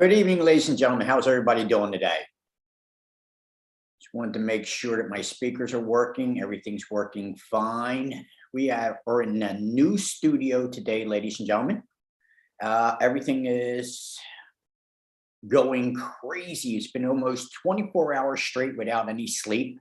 Good evening, ladies and gentlemen. How's everybody doing today? Just wanted to make sure that my speakers are working. Everything's working fine. Are in a new studio today, ladies and gentlemen. Everything is going crazy. It's been almost 24 hours straight without any sleep.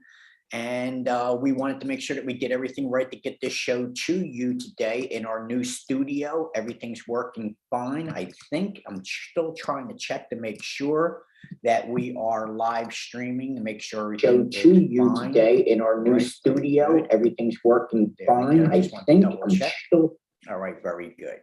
And we wanted to make sure that we did everything right to get this show to you today in our new studio. Everything's working fine. I think I'm still trying to check to make sure that we are live streaming to make sure Show everything to is you fine. today in our new Right. studio. Good. Everything's working There we fine. go. I Just want to think double I'm check. still. All right, very good.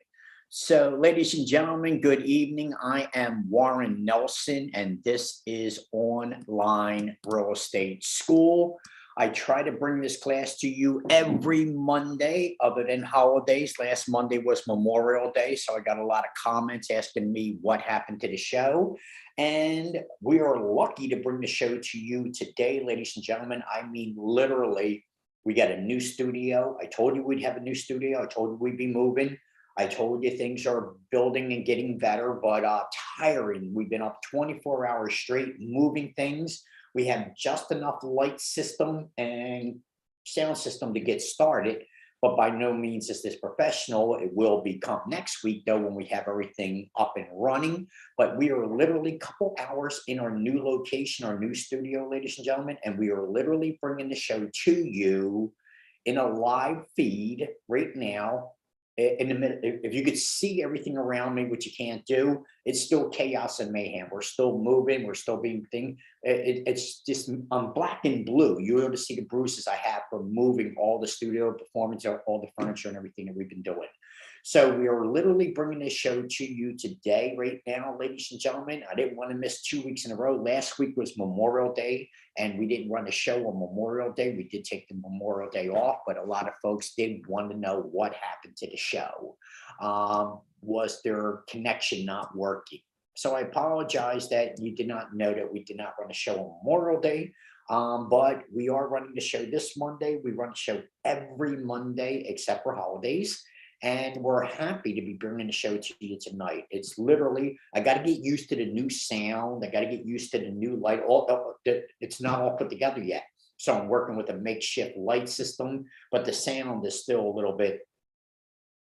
So, ladies and gentlemen, good evening. I am Warren Nelson, and this is Online Real Estate School. I try to bring this class to you every Monday, other than holidays. Last Monday was Memorial Day, so I got a lot of comments asking me what happened to the show. And we are lucky to bring the show to you today, ladies and gentlemen. I mean, literally, we got a new studio. I told you we'd have a new studio. I told you we'd be moving. I told you things are building and getting better, but tiring. We've been up 24 hours straight moving things. We have just enough light system and sound system to get started, but by no means is this professional. It will become next week, though, when we have everything up and running. But we are literally a couple hours in our new location, our new studio, ladies and gentlemen, and we are literally bringing the show to you in a live feed right now. In a minute, if you could see everything around me, which you can't do, it's still chaos and mayhem. We're still moving. We're still being thing. It's just I'm black and blue. You're able to see the bruises I have from moving all the studio performance, all the furniture and everything that we've been doing. So we are literally bringing this show to you today, right now, ladies and gentlemen. I didn't want to miss 2 weeks in a row. Last week was Memorial Day, and we didn't run a show on Memorial Day. We did take the Memorial Day off, but a lot of folks did want to know what happened to the show. Was their connection not working? So I apologize that you did not know that we did not run a show on Memorial Day. But we are running the show this Monday. We run the show every Monday except for holidays. And we're happy to be bringing the show to you tonight. It's literally, I got to get used to the new sound. I got to get used to the new light. It's not all put together yet. So I'm working with a makeshift light system, but the sound is still a little bit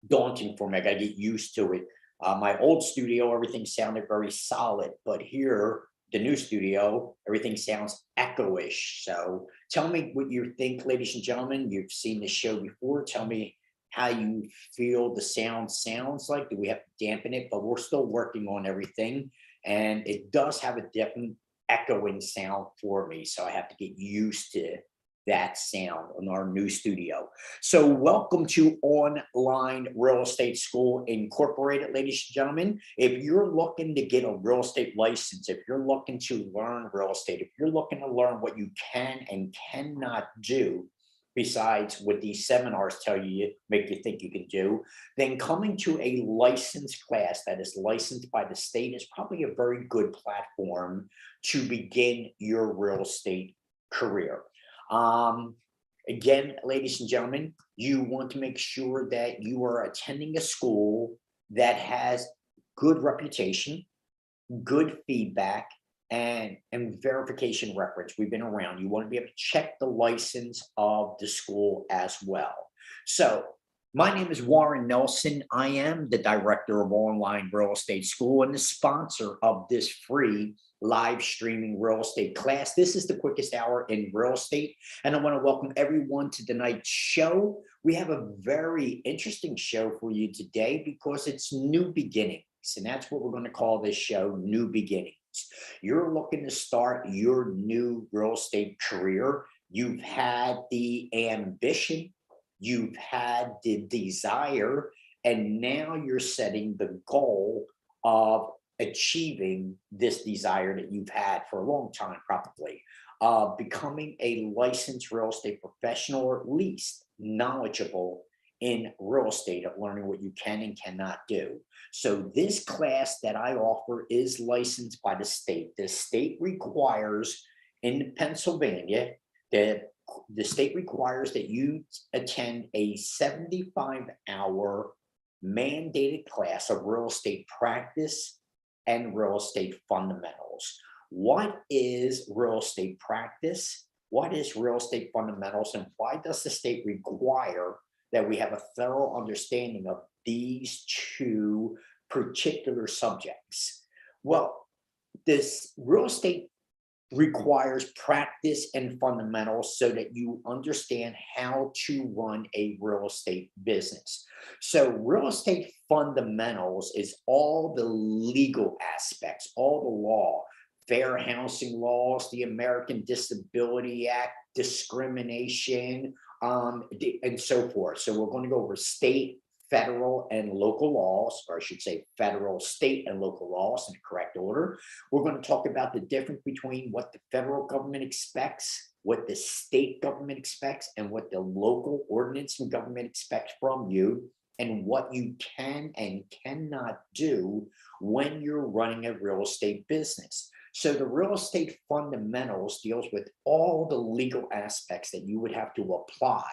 daunting for me. I got to get used to it. My old studio, everything sounded very solid, but here, the new studio, everything sounds echoish. So tell me what you think, ladies and gentlemen. You've seen the show before. Tell me how you feel the sound sounds like. Do we have to dampen it? But we're still working on everything. And it does have a different echoing sound for me. So I have to get used to that sound on our new studio. So welcome to Online Real Estate School Incorporated, ladies and gentlemen. If you're looking to get a real estate license, if you're looking to learn real estate, if you're looking to learn what you can and cannot do, besides what these seminars tell you, make you think you can do, then coming to a licensed class that is licensed by the state is probably a very good platform to begin your real estate career. Um, Again, ladies and gentlemen, you want to make sure that you are attending a school that has good reputation, good feedback, and verification records. We've been around. You want to be able to check the license of the school as well. So my name is Warren Nelson. I am the director of Online Real Estate School and the sponsor of this free live streaming real estate class. This is the quickest hour in real estate. And I want to welcome everyone to tonight's show. We have a very interesting show for you today because it's new beginnings. And that's what we're going to call this show, New Beginnings. You're looking to start your new real estate career. You've had the ambition, you've had the desire, and now you're setting the goal of achieving this desire that you've had for a long time, probably, becoming a licensed real estate professional, or at least knowledgeable in real estate, of learning what you can and cannot do. So this class that I offer is licensed by the state. The state requires in Pennsylvania that the state requires that you attend a 75-hour mandated class of real estate practice and real estate fundamentals. What is real estate practice? What is real estate fundamentals? And why does the state require that we have a thorough understanding of these two particular subjects? Well, this real estate requires practice and fundamentals so that you understand how to run a real estate business. So, real estate fundamentals is all the legal aspects, all the law, fair housing laws, the American Disability Act, discrimination, and so forth. So, we're going to go over state, federal, and local laws, or I should say federal, state, and local laws in the correct order. We're going to talk about the difference between what the federal government expects, what the state government expects, and what the local ordinance and government expects from you, and what you can and cannot do when you're running a real estate business. So the real estate fundamentals deals with all the legal aspects that you would have to apply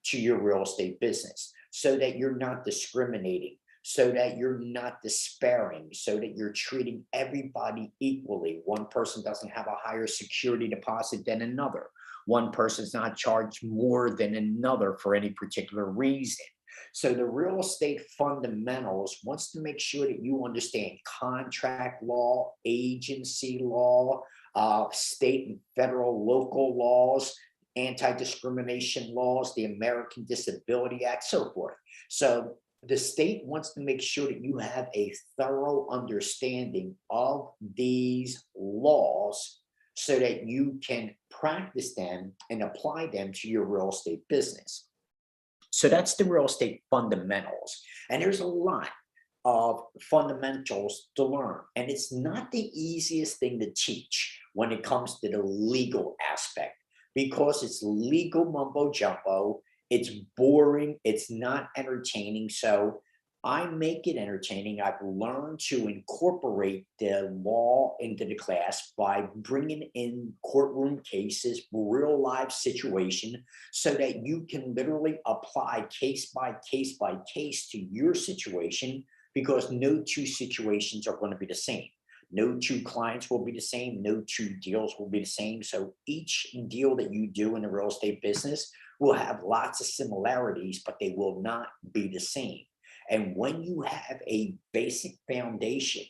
to your real estate business, so that you're not discriminating, so that you're not despairing, so that you're treating everybody equally. One person doesn't have a higher security deposit than another. One person's not charged more than another for any particular reason. So the real estate fundamentals wants to make sure that you understand contract law, agency law, state and federal local laws, anti-discrimination laws, the American Disability Act, so forth. So the state wants to make sure that you have a thorough understanding of these laws so that you can practice them and apply them to your real estate business. So that's the real estate fundamentals. And there's a lot of fundamentals to learn. And it's not the easiest thing to teach when it comes to the legal aspect, because it's legal mumbo jumbo, it's boring, it's not entertaining. So I make it entertaining. I've learned to incorporate the law into the class by bringing in courtroom cases, real life situation, so that you can literally apply case by case by case to your situation, because no two situations are going to be the same. No two clients will be the same. No two deals will be the same. So each deal that you do in the real estate business will have lots of similarities, but they will not be the same. And when you have a basic foundation,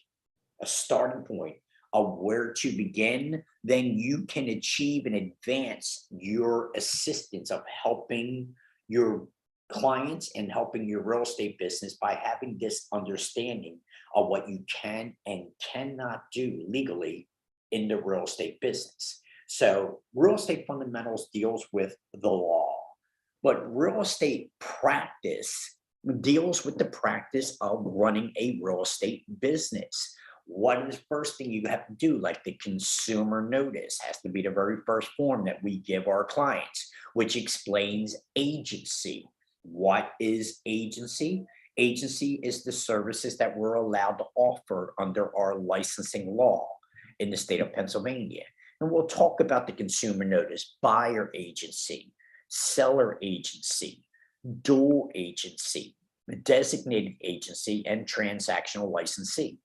a starting point of where to begin, then you can achieve and advance your assistance of helping your clients and helping your real estate business by having this understanding of what you can and cannot do legally in the real estate business. So real estate fundamentals deals with the law, but real estate practice deals with the practice of running a real estate business. What is the first thing you have to do? Like the consumer notice has to be the very first form that we give our clients, which explains agency. What is agency? Agency is the services that we're allowed to offer under our licensing law in the state of Pennsylvania. And we'll talk about the consumer notice, buyer agency, seller agency, dual agency, designated agency, and transactional licensee.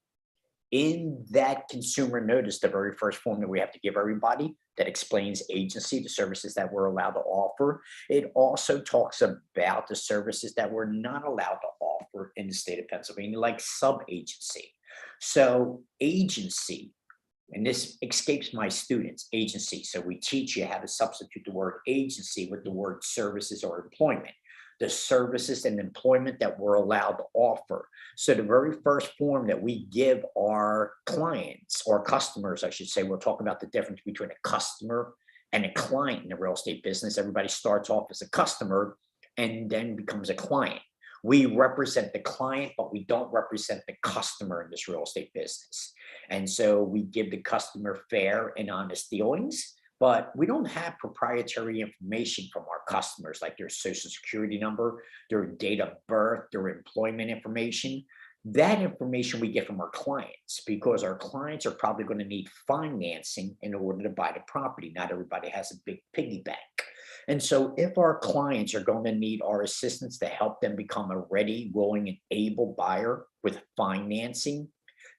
In that consumer notice, the very first form that we have to give everybody that explains agency, the services that we're allowed to offer, it also talks about the services that we're not allowed to offer in the state of Pennsylvania, like sub-agency. So agency, and this escapes my students, agency. So we teach you how to substitute the word agency with the word services or employment, the services and employment that we're allowed to offer. So the very first form that we give our clients or customers, I should say, we'll talk about the difference between a customer and a client in the real estate business. Everybody starts off as a customer and then becomes a client. We represent the client, but we don't represent the customer in this real estate business. And so we give the customer fair and honest dealings, but we don't have proprietary information from our customers, like their social security number, their date of birth, their employment information. That information we get from our clients, because our clients are probably going to need financing in order to buy the property. Not everybody has a big piggy bank. And so if our clients are going to need our assistance to help them become a ready, willing, and able buyer with financing,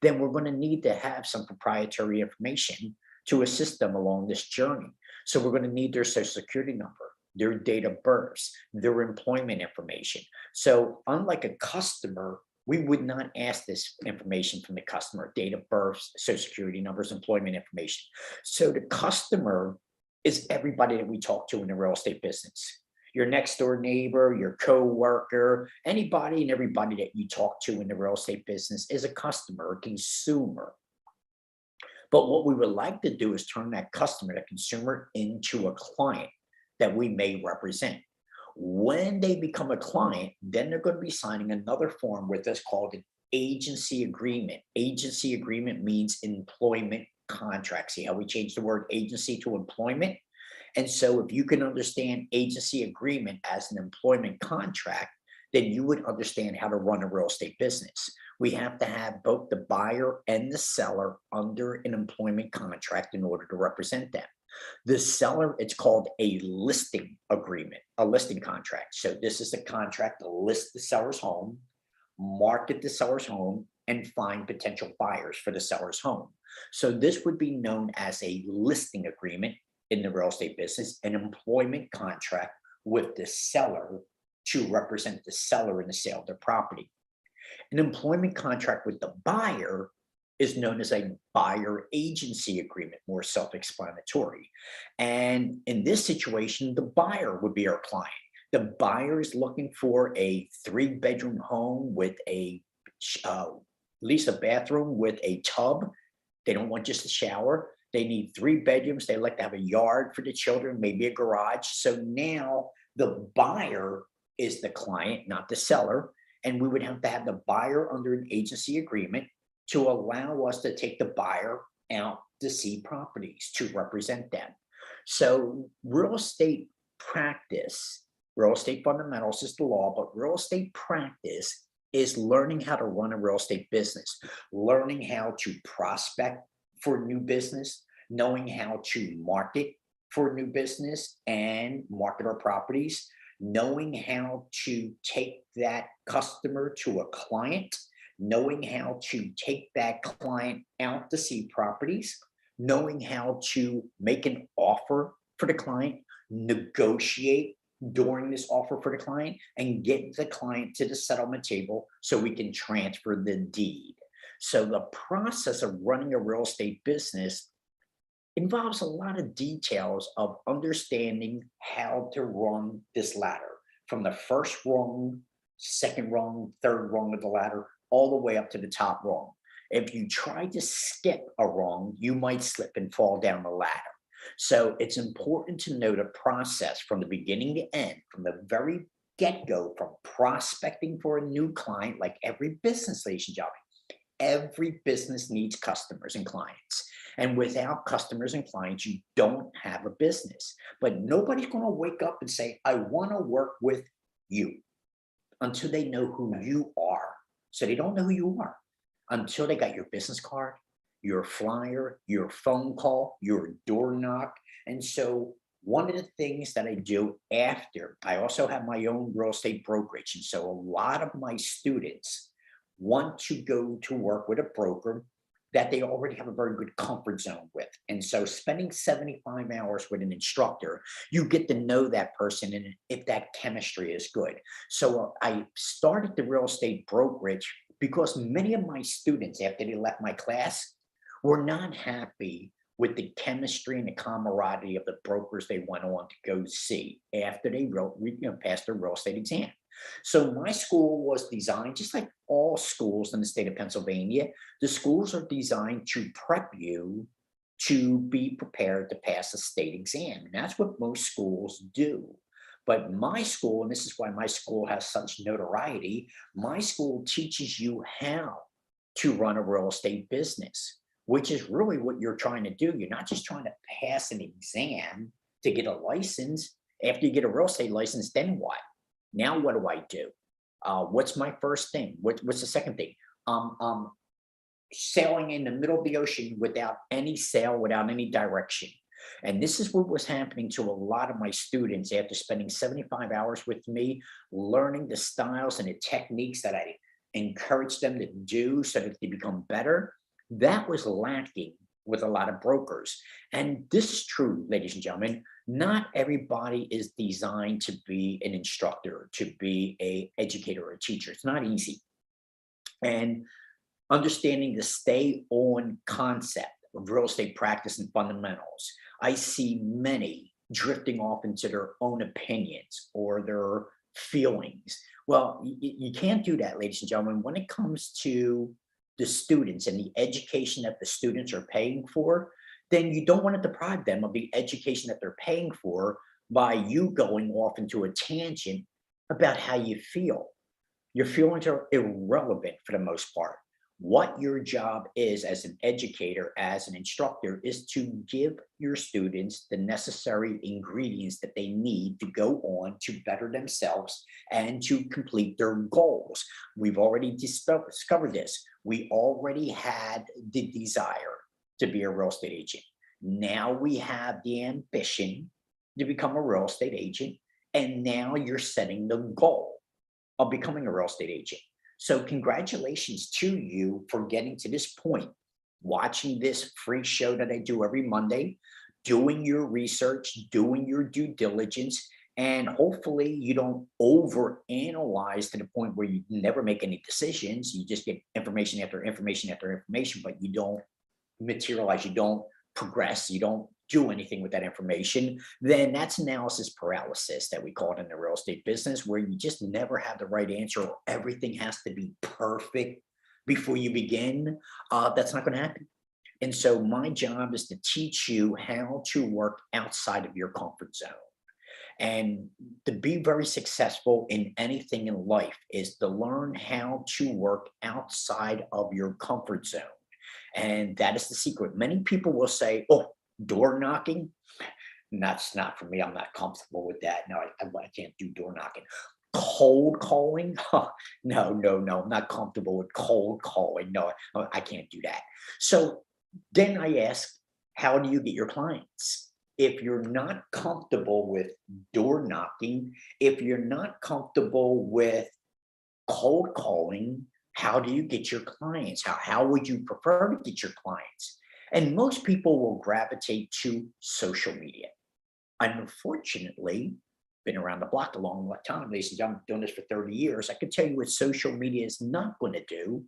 then we're going to need to have some proprietary information to assist them along this journey. So we're going to need their social security number, their date of birth, their employment information. So unlike a customer, we would not ask this information from the customer: date of birth, social security numbers, employment information. So the customer is everybody that we talk to in the real estate business. Your next door neighbor, your coworker, anybody and everybody that you talk to in the real estate business is a customer, a consumer. But what we would like to do is turn that customer, that consumer, into a client that we may represent. When they become a client, then they're going to be signing another form with us called an agency agreement. Agency agreement means employment contract. See how we changed the word agency to employment? And so if you can understand agency agreement as an employment contract, then you would understand how to run a real estate business. We have to have both the buyer and the seller under an employment contract in order to represent them. The seller, it's called a listing agreement, a listing contract. So this is a contract to list the seller's home, market the seller's home, and find potential buyers for the seller's home. So this would be known as a listing agreement in the real estate business, an employment contract with the seller to represent the seller in the sale of their property. An employment contract with the buyer is known as a buyer agency agreement, more self-explanatory. And in this situation, the buyer would be our client. The buyer is looking for a 3-bedroom home with at least a bathroom with a tub. They don't want just a shower. They need 3 bedrooms. They like to have a yard for the children, maybe a garage. So now the buyer is the client, not the seller. And we would have to have the buyer under an agency agreement to allow us to take the buyer out to see properties, to represent them. So real estate practice, real estate fundamentals is the law, but real estate practice is learning how to run a real estate business, learning how to prospect for new business, knowing how to market for new business and market our properties, knowing how to take that customer to a client, knowing how to take that client out to see properties, knowing how to make an offer for the client, negotiate during this offer for the client, and get the client to the settlement table so we can transfer the deed. So the process of running a real estate business involves a lot of details of understanding how to run this ladder from the first rung, second rung, third rung of the ladder, all the way up to the top rung. If you try to skip a rung, you might slip and fall down the ladder. So it's important to know the process from the beginning to end, from the very get-go, from prospecting for a new client, like every business, ladies and gentlemen. Every business needs customers and clients. And without customers and clients, you don't have a business. But nobody's going to wake up and say, I want to work with you, until they know who you are. So they don't know who you are until they got your business card, your flyer, your phone call, your door knock. And so one of the things that I do after, I also have my own real estate brokerage. And so a lot of my students want to go to work with a broker that they already have a very good comfort zone with. And so spending 75 hours with an instructor, you get to know that person and if that chemistry is good. So I started the real estate brokerage because many of my students, after they left my class, were not happy with the chemistry and the camaraderie of the brokers they went on to go see after they passed their real estate exam. So my school was designed, just like all schools in the state of Pennsylvania, the schools are designed to prep you to be prepared to pass a state exam. And that's what most schools do. But my school, and this is why my school has such notoriety, my school teaches you how to run a real estate business, which is really what you're trying to do. You're not just trying to pass an exam to get a license. After you get a real estate license, then what? Now, what do I do? What's my first thing? What's the second thing? Sailing in the middle of the ocean without any sail, without any direction. And this is what was happening to a lot of my students after spending 75 hours with me, learning the styles and the techniques that I encourage them to do so that they become better. That was lacking with a lot of brokers. And this is true, ladies and gentlemen. Not everybody is designed to be an instructor, to be a educator or a teacher. It's not easy. And understanding the stay on concept of real estate practice and fundamentals, I see many drifting off into their own opinions or their feelings. Well, you can't do that, ladies and gentlemen. When it comes to the students and the education that the students are paying for, then you don't want to deprive them of the education that they're paying for by you going off into a tangent about how you feel. Your feelings are irrelevant for the most part. What your job is as an educator, as an instructor, is to give your students the necessary ingredients that they need to go on to better themselves and to complete their goals. We've already discovered this. We already had the desire to be a real estate agent. Now we have the ambition to become a real estate agent. And now you're setting the goal of becoming a real estate agent. So congratulations to you for getting to this point, watching this free show that I do every Monday, doing your research, doing your due diligence, and hopefully you don't overanalyze to the point where you never make any decisions. You just get information after information after information, but you don't materialize, you don't progress, you don't do anything with that information. Then that's analysis paralysis that we call it in the real estate business, where you just never have the right answer or everything has to be perfect before you begin. That's not going to happen. And so my job is to teach you how to work outside of your comfort zone. And to be very successful in anything in life is to learn how to work outside of your comfort zone. And that is the secret. Many people will say, oh, door knocking. That's not for me. I'm not comfortable with that. No, I can't do door knocking. Cold calling? Huh, no. I'm not comfortable with cold calling. No, I can't do that. So then I ask, how do you get your clients? If you're not comfortable with door knocking, if you're not comfortable with cold calling, how do you get your clients? How would you prefer to get your clients? And most people will gravitate to social media. Unfortunately, been around the block a long time. They said, I'm doing this for 30 years. I can tell you what social media is not going to do.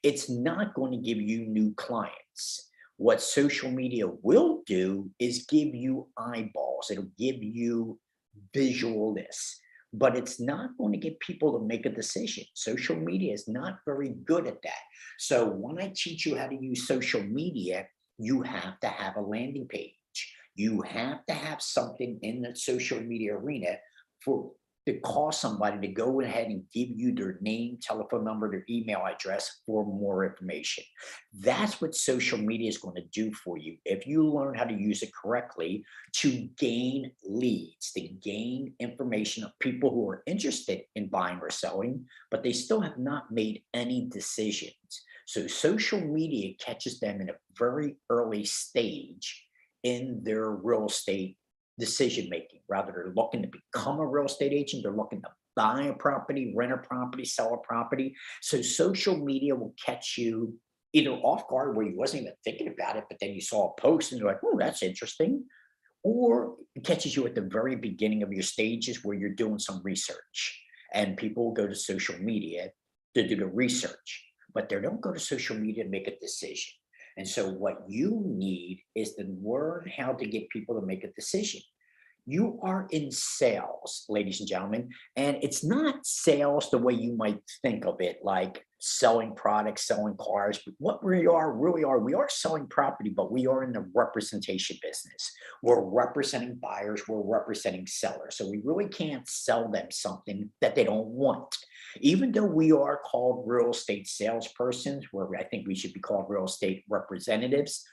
It's not going to give you new clients. What social media will do is give you eyeballs. It'll give you visualness, but it's not going to get people to make a decision. Social media is not very good at that. So when I teach you how to use social media, you have to have a landing page. You have to have something in the social media arena for to call somebody to go ahead and give you their name, telephone number, their email address for more information. That's what social media is going to do for you if you learn how to use it correctly to gain leads, to gain information of people who are interested in buying or selling, but they still have not made any decisions. So social media catches them in a very early stage in their real estate decision making. Rather, they're looking to become a real estate agent, they're looking to buy a property, rent a property, sell a property. So social media will catch you either off guard where you wasn't even thinking about it, but then you saw a post and you're like, oh, that's interesting. Or it catches you at the very beginning of your stages where you're doing some research. And people will go to social media to do the research, but they don't go to social media to make a decision. And so what you need is to learn how to get people to make a decision. You are in sales, ladies and gentlemen, and it's not sales the way you might think of it, like selling products, selling cars. But what we are really are, we are selling property, but we are in the representation business. We're representing buyers, we're representing sellers. So we really can't sell them something that they don't want. Even though we are called real estate salespersons, where I think we should be called real estate representatives,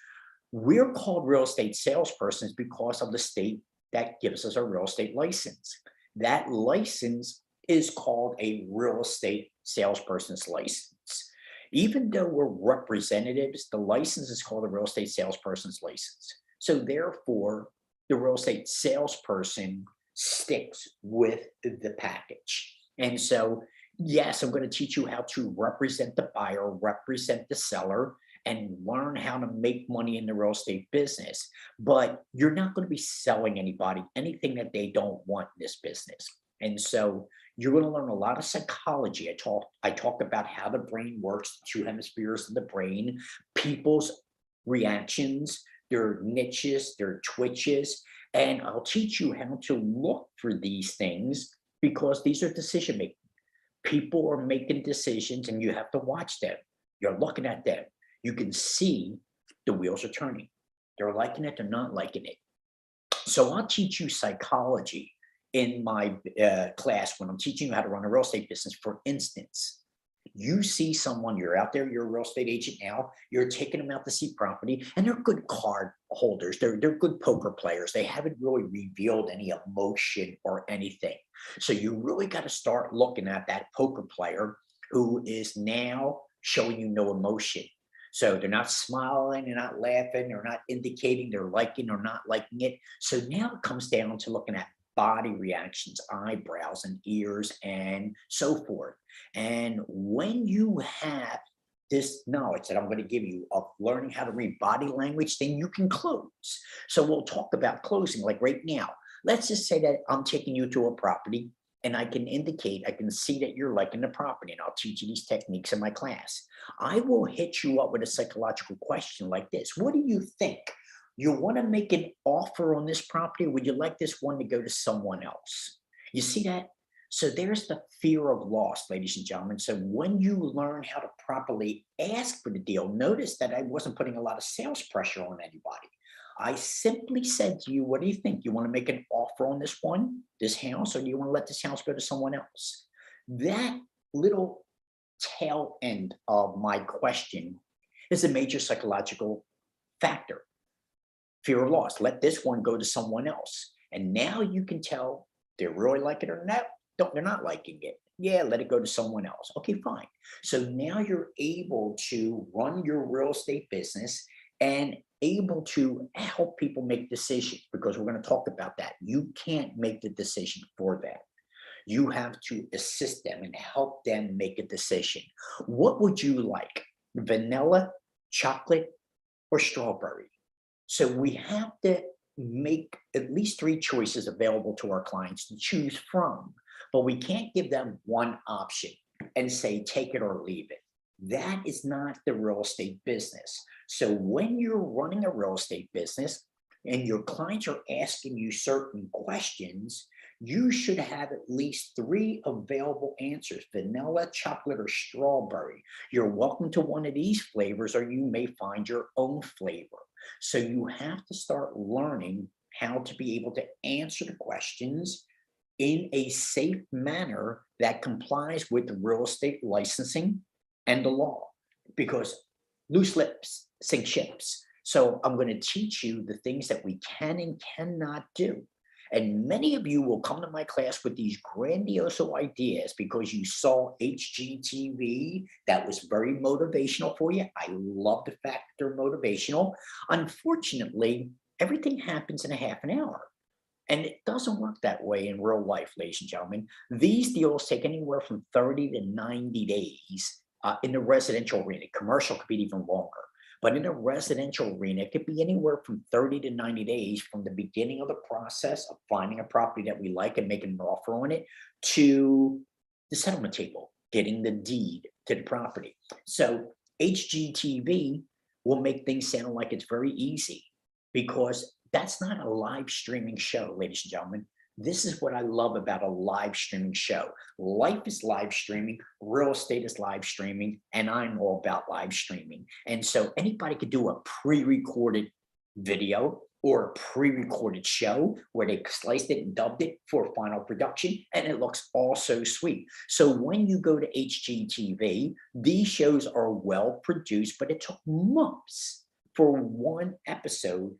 we're called real estate salespersons because of the state that gives us a real estate license. That license is called a real estate salesperson's license. Even though we're representatives, the license is called a real estate salesperson's license. So therefore, the real estate salesperson sticks with the package. And so Yes, I'm going to teach you how to represent the buyer, represent the seller, and learn how to make money in the real estate business. But you're not going to be selling anybody anything that they don't want in this business. And so you're going to learn a lot of psychology. I talk about how the brain works, the two hemispheres of the brain, people's reactions, their niches, their twitches, and I'll teach you how to look for these things because these are decision makers. People are making decisions and you have to watch them. You're looking at them. You can see the wheels are turning. They're liking it, they're not liking it. So I'll teach you psychology in my class when I'm teaching you how to run a real estate business. For instance, you see someone, you're out there, you're a real estate agent now, you're taking them out to see property, and they're good card holders, they're good poker players. They haven't really revealed any emotion or anything. So you really got to start looking at that poker player who is now showing you no emotion. So they're not smiling, they're not laughing, they're not indicating they're liking or not liking it. So now it comes down to looking at body reactions, eyebrows and ears and so forth. And when you have this knowledge that I'm going to give you of learning how to read body language, then you can close. So we'll talk about closing like right now. Let's just say that I'm taking you to a property and I can indicate, I can see that you're liking the property, and I'll teach you these techniques in my class. I will hit you up with a psychological question like this. What do you think? You want to make an offer on this property, or would you like this one to go to someone else? You see that? So there's the fear of loss, ladies and gentlemen. So when you learn how to properly ask for the deal, notice that I wasn't putting a lot of sales pressure on anybody. I simply said to you, what do you think? You want to make an offer on this one, this house, or do you want to let this house go to someone else? That little tail end of my question is a major psychological factor. Fear of loss. Let this one go to someone else. And now you can tell they really like it or not. Don't, they're not liking it. Yeah, let it go to someone else. Okay, fine. So now you're able to run your real estate business and able to help people make decisions, because we're going to talk about that. You can't make the decision for them. You have to assist them and help them make a decision. What would you like? Vanilla, chocolate, or strawberry? So we have to make at least three choices available to our clients to choose from, but we can't give them one option and say, take it or leave it. That is not the real estate business. So when you're running a real estate business and your clients are asking you certain questions, you should have at least three available answers: vanilla, chocolate, or strawberry. You're welcome to one of these flavors, or you may find your own flavor. So you have to start learning how to be able to answer the questions in a safe manner that complies with the real estate licensing and the law, because loose lips sink ships. So I'm going to teach you the things that we can and cannot do. And many of you will come to my class with these grandiose ideas because you saw HGTV. That was very motivational for you. I love the fact that they're motivational. Unfortunately, everything happens in a half an hour. And it doesn't work that way in real life, ladies and gentlemen. These deals take anywhere from 30 to 90 days in the residential arena. Commercial could be even longer. But in a residential arena, it could be anywhere from 30 to 90 days from the beginning of the process of finding a property that we like and making an offer on it to the settlement table, getting the deed to the property. So HGTV will make things sound like it's very easy, because that's not a live streaming show, ladies and gentlemen. This is what I love about a live streaming show. Life is live streaming, real estate is live streaming, and I'm all about live streaming. And so anybody could do a pre-recorded video or a pre-recorded show where they sliced it and dubbed it for final production, and it looks all so sweet. So when you go to HGTV, these shows are well produced, but it took months for one episode,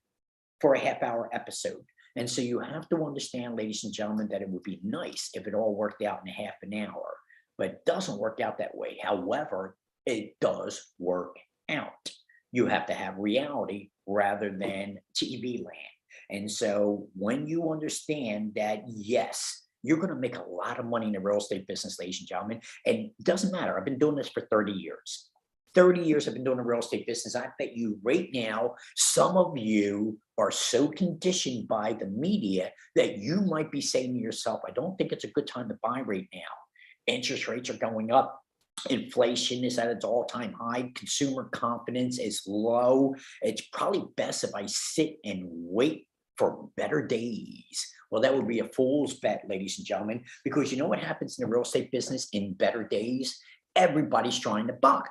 for a half-hour episode. And so you have to understand, ladies and gentlemen, that it would be nice if it all worked out in a half an hour, but it doesn't work out that way. However, it does work out. You have to have reality rather than TV land. And so when you understand that, yes, you're going to make a lot of money in the real estate business, ladies and gentlemen. And it doesn't matter. I've been doing this for 30 years. 30 years I've been doing the real estate business. I bet you right now, some of you are so conditioned by the media that you might be saying to yourself, I don't think it's a good time to buy right now. Interest rates are going up. Inflation is at its all-time high. Consumer confidence is low. It's probably best if I sit and wait for better days. Well, that would be a fool's bet, ladies and gentlemen, because you know what happens in the real estate business in better days? Everybody's trying to buy.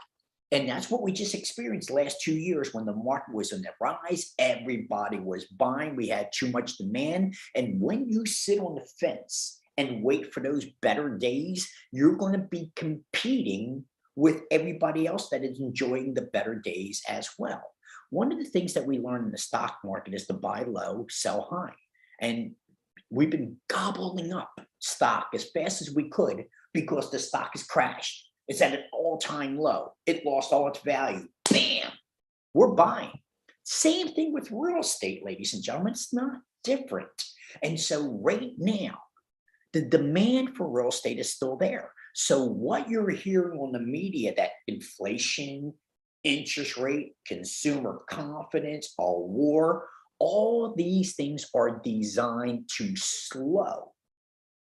And that's what we just experienced the last 2 years when the market was on the rise. Everybody was buying. We had too much demand. And when you sit on the fence and wait for those better days, you're going to be competing with everybody else that is enjoying the better days as well. One of the things that we learn in the stock market is to buy low, sell high. And we've been gobbling up stock as fast as we could because the stock has crashed. It's at an all-time low. It lost all its value. Bam! We're buying. Same thing with real estate, ladies and gentlemen. It's not different. And so right now, the demand for real estate is still there. So what you're hearing on the media, that inflation, interest rate, consumer confidence, a war, all these things are designed to slow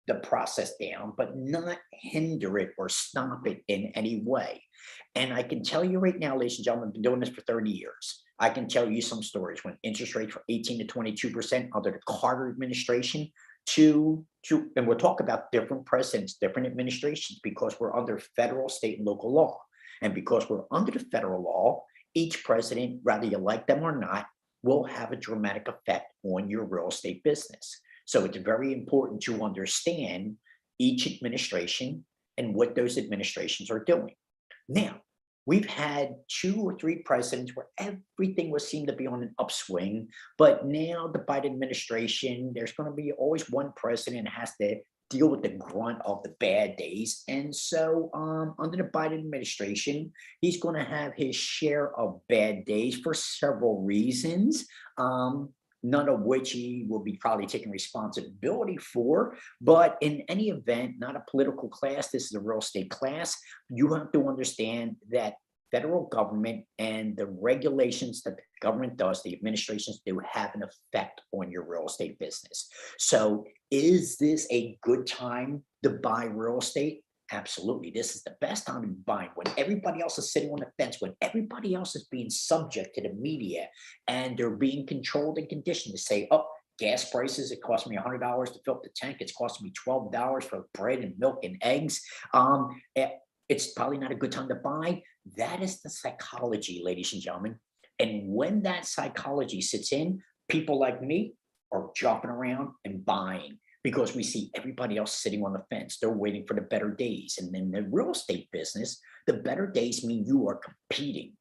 the process down, but not hinder it or stop it in any way. And I can tell you right now, ladies and gentlemen, I've been doing this for 30 years. I can tell you some stories when interest rates were 18 to 22% under the Carter administration and we'll talk about different presidents, different administrations, because we're under federal, state, and local law. And because we're under the federal law, each president, whether you like them or not, will have a dramatic effect on your real estate business. So it's very important to understand each administration and what those administrations are doing. Now, we've had 2 or 3 presidents where everything was seemed to be on an upswing, but now the Biden administration, there's going to be always one president has to deal with the grunt of the bad days. And so under the Biden administration, he's going to have his share of bad days for several reasons. None of which he will be probably taking responsibility for. But in any event, not a political class, this is a real estate class. You have to understand that federal government and the regulations that the government does, the administrations do, have an effect on your real estate business. So is this a good time to buy real estate? Absolutely. This is the best time to be buying when everybody else is sitting on the fence, when everybody else is being subject to the media and they're being controlled and conditioned to say, oh, gas prices, it cost me $100 to fill up the tank. It's costing me $12 for bread and milk and eggs. It's probably not a good time to buy. That is the psychology, ladies and gentlemen. And when that psychology sits in, people like me are jumping around and buying, because we see everybody else sitting on the fence. They're waiting for the better days. And in the real estate business, the better days mean you are competing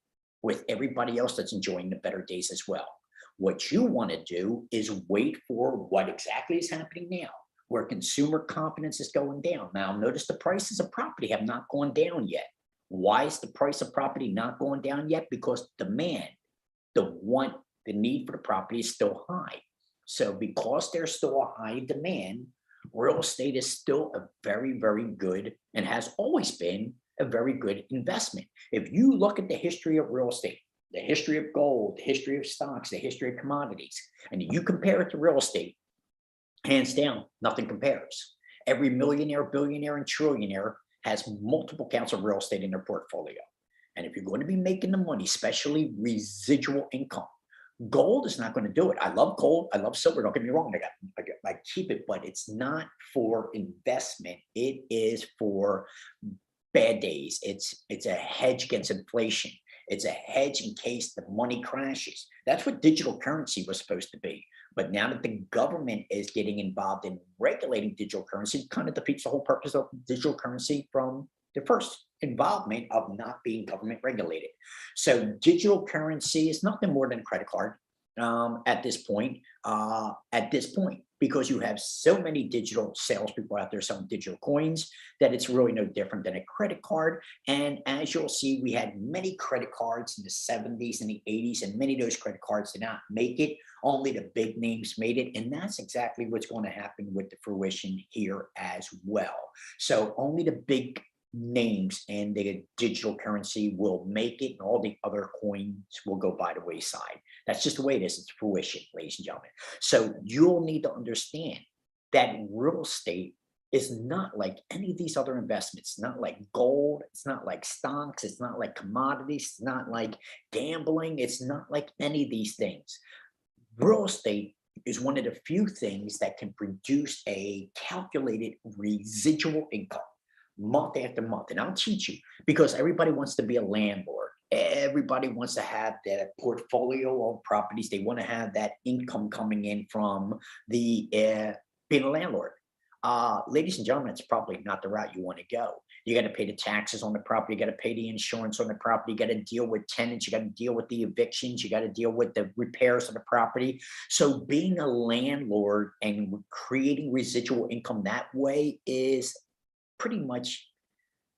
with everybody else that's enjoying the better days as well. What you want to do is wait for what exactly is happening now, where consumer confidence is going down. Now, notice the prices of property have not gone down yet. Why is the price of property not going down yet? Because demand, the need for the property is still high. So because there's still a high demand, real estate is still a very, very good, and has always been a very good investment. If you look at the history of real estate, the history of gold, the history of stocks, the history of commodities, and you compare it to real estate, hands down, nothing compares. Every millionaire, billionaire, and trillionaire has multiple counts of real estate in their portfolio. And if you're going to be making the money, especially residual income, gold is not going to do it. I love gold. I love silver. Don't get me wrong. I keep it, but it's not for investment. It is for bad days. It's a hedge against inflation. It's a hedge in case the money crashes. That's what digital currency was supposed to be. But now that the government is getting involved in regulating digital currency, it kind of defeats the whole purpose of digital currency from the first involvement of not being government regulated. So digital currency is nothing more than a credit card at this point. because you have so many digital salespeople out there selling digital coins that it's really no different than a credit card. And as you'll see, we had many credit cards in the 70s and the 80s, and many of those credit cards did not make it. Only the big names made it. And that's exactly what's going to happen with the fruition here as well. So only the big names and the digital currency will make it, and all the other coins will go by the wayside. That's just the way it is. It's fruition, ladies and gentlemen. So you'll need to understand that real estate is not like any of these other investments. It's not like gold. It's not like stocks. It's not like commodities. It's not like gambling. It's not like any of these things. Real estate is one of the few things that can produce a calculated residual income month after month. And I'll teach you, because everybody wants to be a landlord. Everybody wants to have that portfolio of properties. They want to have that income coming in from the being a landlord. Ladies and gentlemen, it's probably not the route you want to go. You got to pay the taxes on the property. You got to pay the insurance on the property. You got to deal with tenants. You got to deal with the evictions. You got to deal with the repairs of the property. So being a landlord and creating residual income that way is pretty much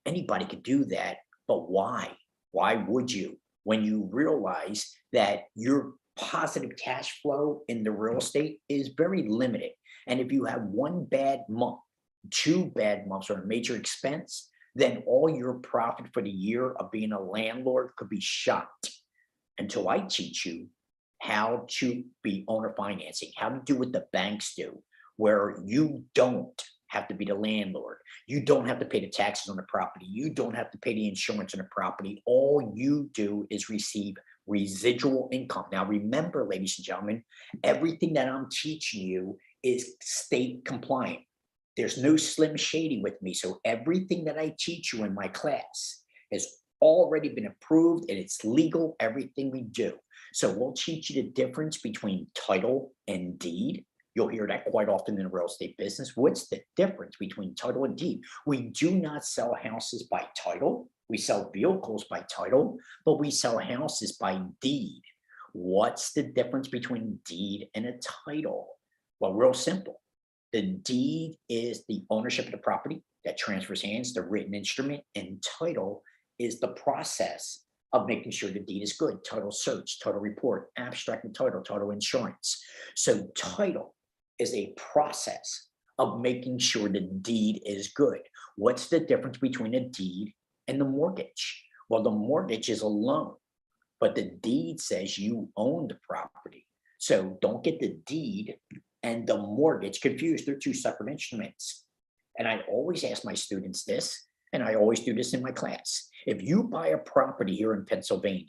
anybody could do that. But why? Why would you? When you realize that your positive cash flow in the real estate is very limited. And if you have one bad month, 2 bad months, or a major expense, then all your profit for the year of being a landlord could be shot. Until I teach you how to be owner financing, how to do what the banks do, where you don't have to be the landlord. You don't have to pay the taxes on the property. You don't have to pay the insurance on the property. All you do is receive residual income. Now, remember, ladies and gentlemen, everything that I'm teaching you is state compliant. There's no slim shady with me. So everything that I teach you in my class has already been approved, and it's legal, everything we do. So we'll teach you the difference between title and deed. You'll hear that quite often in the real estate business. What's the difference between title and deed? We do not sell houses by title. We sell vehicles by title, but we sell houses by deed. What's the difference between deed and a title? Well, real simple. The deed is the ownership of the property that transfers hands, the written instrument, and title is the process of making sure the deed is good. Title search, title report, abstract and title, title insurance. So title is a process of making sure the deed is good. What's the difference between a deed and the mortgage? Well, the mortgage is a loan, but the deed says you own the property. So don't get the deed and the mortgage confused. They're 2 separate instruments. And I always ask my students this, and I always do this in my class. If you buy a property here in Pennsylvania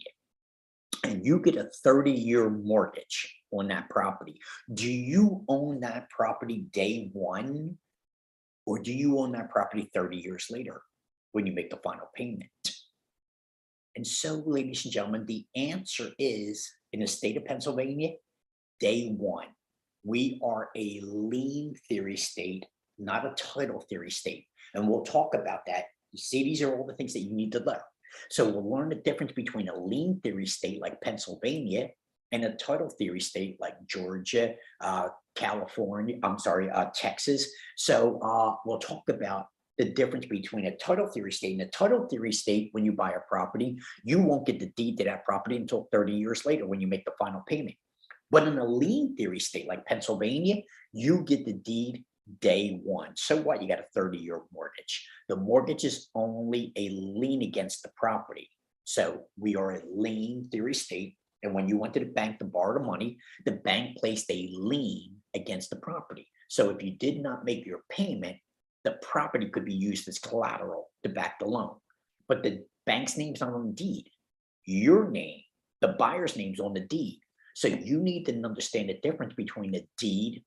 and you get a 30-year mortgage on that property, do you own that property day one, or do you own that property 30 years later when you make the final payment? And so, ladies and gentlemen, the answer is, in the state of Pennsylvania, day one. We are a lien theory state, not a title theory state. And we'll talk about that. You see, these are all the things that you need to learn. So we'll learn the difference between a lien theory state like Pennsylvania and a title theory state like Georgia, California, Texas. So we'll talk about the difference between a title theory state. In a title theory state, when you buy a property, you won't get the deed to that property until 30 years later when you make the final payment. But in a lien theory state like Pennsylvania, you get the deed day one. So what? You got a 30-year mortgage. The mortgage is only a lien against the property. So we are a lien theory state. And when you went to the bank to borrow the money, the bank placed a lien against the property. So if you did not make your payment, the property could be used as collateral to back the loan. But the bank's name's not on the deed. Your name, the buyer's name's on the deed. So you need to understand the difference between a deed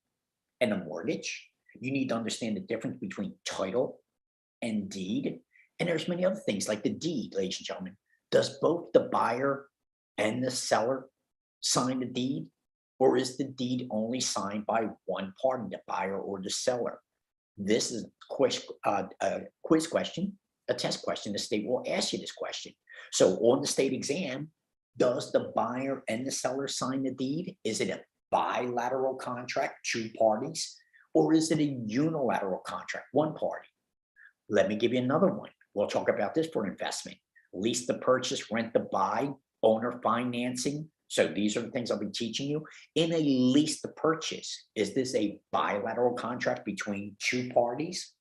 and a mortgage. You need to understand the difference between title and deed. And there's many other things like the deed, ladies and gentlemen. Does both the buyer and the seller sign the deed? Or is the deed only signed by one party, the buyer or the seller? This is a quiz question, a test question. The state will ask you this question. So on the state exam, does the buyer and the seller sign the deed? Is it a bilateral contract, two parties, or is it a unilateral contract, one party? Let me give you another one. We'll talk about this for investment. Lease to purchase, rent to buy, owner financing. So these are the things I'll be teaching you. In a lease to purchase, is this a bilateral contract between two parties,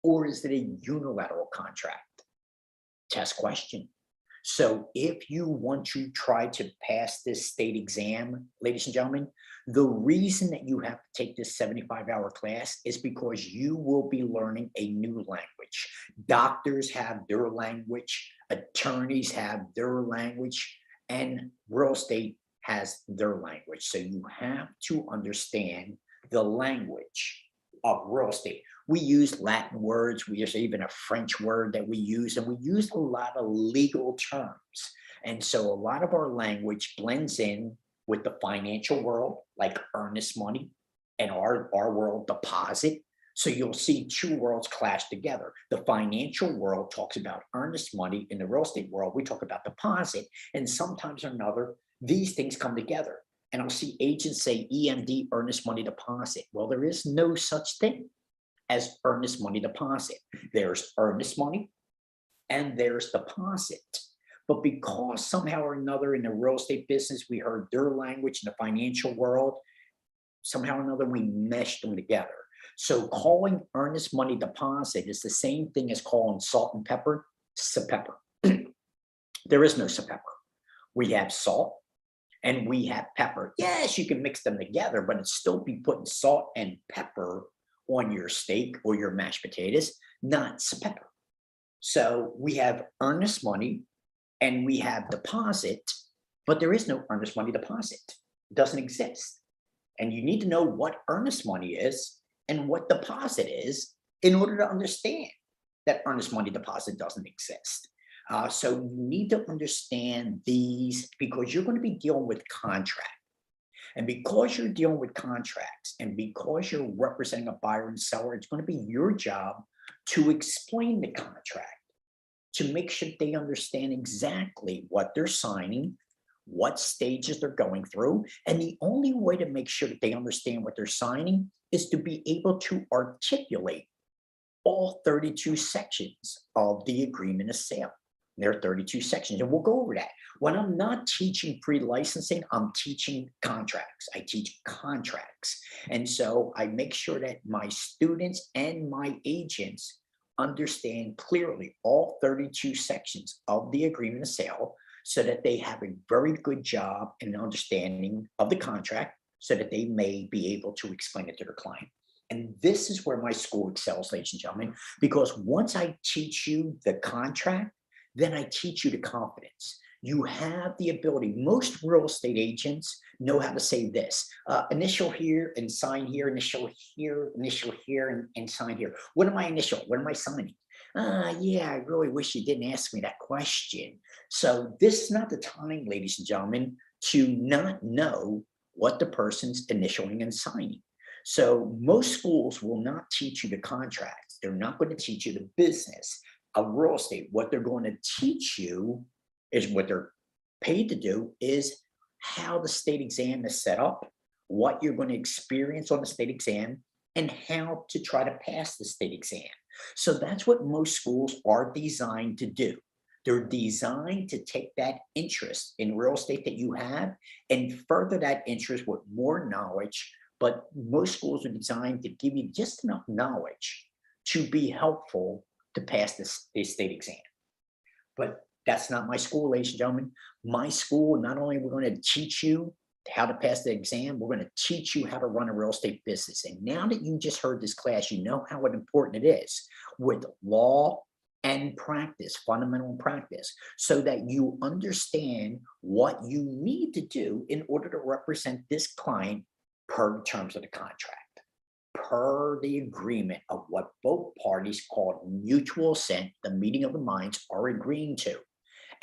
or is it a unilateral contract? Test question. So if you want to try to pass this state exam, ladies and gentlemen, the reason that you have to take this 75-hour class is because you will be learning a new language. Doctors have their language, attorneys have their language, and real estate has their language. So you have to understand the language of real estate. We use Latin words. There's even a French word that we use, and we use a lot of legal terms. And so a lot of our language blends in with the financial world, like earnest money, and our world, deposit. So you'll see two worlds clash together. The financial world talks about earnest money. In the real estate world, we talk about deposit. And sometimes or another, these things come together. And I'll see agents say EMD, earnest money deposit. Well, there is no such thing as earnest money deposit. There's earnest money and there's deposit. But because somehow or another in the real estate business, we heard their language in the financial world, somehow or another we meshed them together. So calling earnest money deposit is the same thing as calling salt and pepper pepper. There is no pepper. We have salt and we have pepper. Yes, you can mix them together, but it's still be putting salt and pepper on your steak or your mashed potatoes, not pepper. So we have earnest money and we have deposit, but there is no earnest money deposit. It doesn't exist. And you need to know what earnest money is and what deposit is in order to understand that earnest money deposit doesn't exist. So you need to understand these because you're going to be dealing with contract. And because you're dealing with contracts and because you're representing a buyer and seller, it's going to be your job to explain the contract, to make sure they understand exactly what they're signing, what stages they're going through. And the only way to make sure that they understand what they're signing is to be able to articulate all 32 sections of the agreement of sale. There are 32 sections, and we'll go over that. When I'm not teaching pre-licensing, I'm teaching contracts. I teach contracts. And so I make sure that my students and my agents understand clearly all 32 sections of the agreement of sale so that they have a very good job in understanding of the contract so that they may be able to explain it to their client. And this is where my school excels, ladies and gentlemen, because once I teach you the contract, then I teach you the confidence. You have the ability. Most real estate agents know how to say this, initial here and sign here, initial here, and sign here. What am I initial? What am I signing? Yeah, I really wish you didn't ask me that question. So this is not the time, ladies and gentlemen, to not know what the person's initialing and signing. So most schools will not teach you the contracts. They're not going to teach you the business of real estate. What they're going to teach you is what they're paid to do is how the state exam is set up, what you're going to experience on the state exam, and how to try to pass the state exam. So that's what most schools are designed to do. They're designed to take that interest in real estate that you have and further that interest with more knowledge. But most schools are designed to give you just enough knowledge to be helpful to pass this state exam. But that's not my school, ladies and gentlemen. My school, not only we're going to teach you how to pass the exam, we're going to teach you how to run a real estate business. And now that you just heard this class, you know how important it is with law and practice, fundamental practice, so that you understand what you need to do in order to represent this client per the terms of the contract, per the agreement of what both parties called mutual assent, the meeting of the minds, are agreeing to.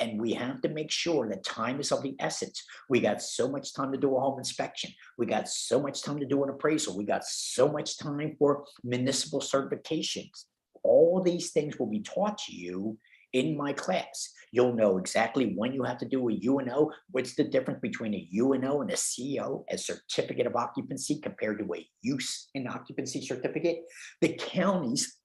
And we have to make sure that time is of the essence. We got so much time to do a home inspection. We got so much time to do an appraisal. We got so much time for municipal certifications. All these things will be taught to you in my class. You'll know exactly when you have to do a UNO. What's the difference between a UNO and a CO, a certificate of occupancy, compared to a use in occupancy certificate? The counties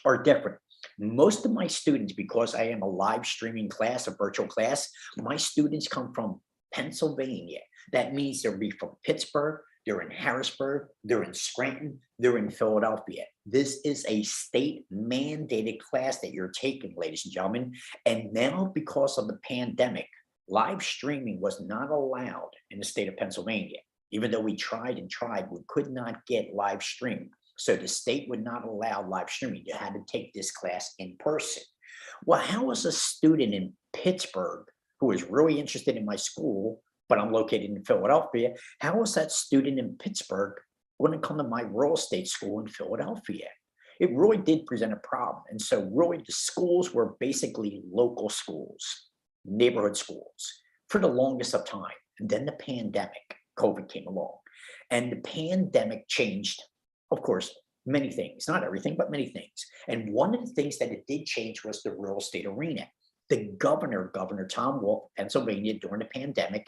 are different. Most of my students, because I am a live streaming class, a virtual class, my students come from Pennsylvania. That means they'll be from Pittsburgh, they're in Harrisburg, they're in Scranton, they're in Philadelphia. This is a state mandated class that you're taking, ladies and gentlemen. And now, because of the pandemic, live streaming was not allowed in the state of Pennsylvania. Even though we tried and tried, we could not get live streaming. So the state would not allow live streaming. You had to take this class in person. Well, how was a student in Pittsburgh who is really interested in my school, but I'm located in Philadelphia, how was that student in Pittsburgh going to come to my real estate school in Philadelphia? It really did present a problem. And so really the schools were basically local schools, neighborhood schools for the longest of time. And then the pandemic, COVID came along, and the pandemic changed, of course, many things, not everything, but many things. And one of the things that it did change was the real estate arena. The governor, Governor Tom Wolf, Pennsylvania, during the pandemic,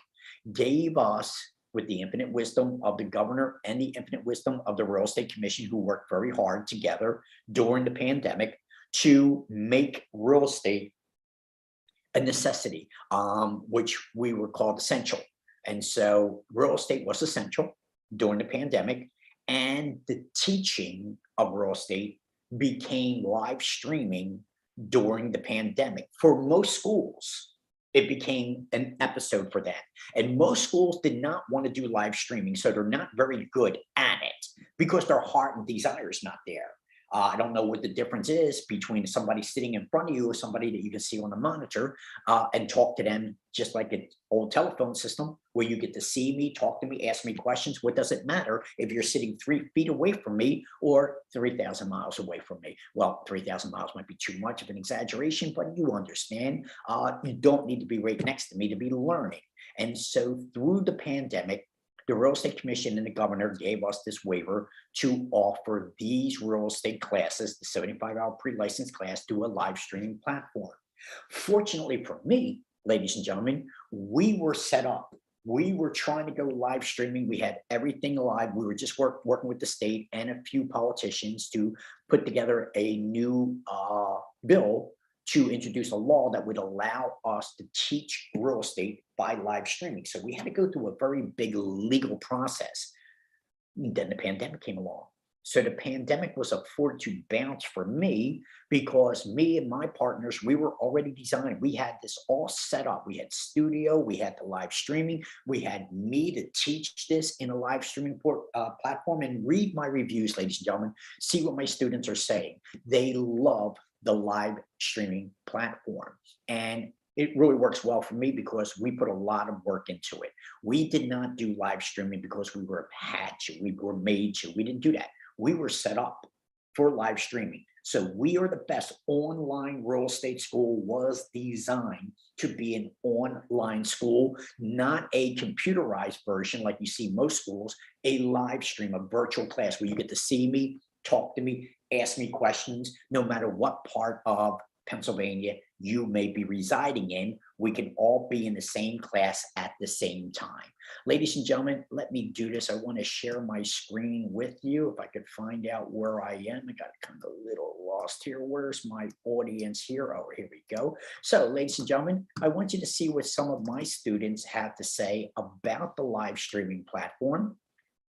gave us, with the infinite wisdom of the governor and the infinite wisdom of the Real Estate Commission, who worked very hard together during the pandemic to make real estate a necessity, which we were called essential. And so real estate was essential during the pandemic, and the teaching of real estate became live streaming during the pandemic. For most schools, it became an episode for that. And most schools did not want to do live streaming, so they're not very good at it because their heart and desire is not there. I don't know what the difference is between somebody sitting in front of you or somebody that you can see on a monitor and talk to them just like an old telephone system where you get to see me, talk to me, ask me questions. What does it matter if you're sitting 3 feet away from me or 3,000 miles away from me? Well, 3,000 miles might be too much of an exaggeration, but you understand. You don't need to be right next to me to be learning. And so through the pandemic, the Real Estate Commission and the governor gave us this waiver to offer these real estate classes, the 75-hour pre-licensed class, to a live streaming platform. Fortunately for me, ladies and gentlemen, we were set up. We were trying to go live streaming. We had everything live. We were just working with the state and a few politicians to put together a new bill to introduce a law that would allow us to teach real estate by live streaming. So we had to go through a very big legal process. And then the pandemic came along. So the pandemic was a fortitude bounce for me because me and my partners, we were already designing. We had this all set up. We had studio, we had the live streaming. We had me to teach this in a live streaming platform. And read my reviews, ladies and gentlemen, see what my students are saying. They love the live streaming platform. And it really works well for me because we put a lot of work into it. We did not do live streaming because we were had to, we were made to. We didn't do that. We were set up for live streaming. So We Are the Best online real estate school was designed to be an online school, not a computerized version like you see most schools, a live stream, a virtual class where you get to see me, talk to me, ask me questions, no matter what part of Pennsylvania you may be residing in. We can all be in the same class at the same time. Ladies and gentlemen, let me do this. I want to share my screen with you. If I could find out where I am. I got kind of a little lost here. Where's my audience here? Oh, here we go. So, ladies and gentlemen, I want you to see what some of my students have to say about the live streaming platform.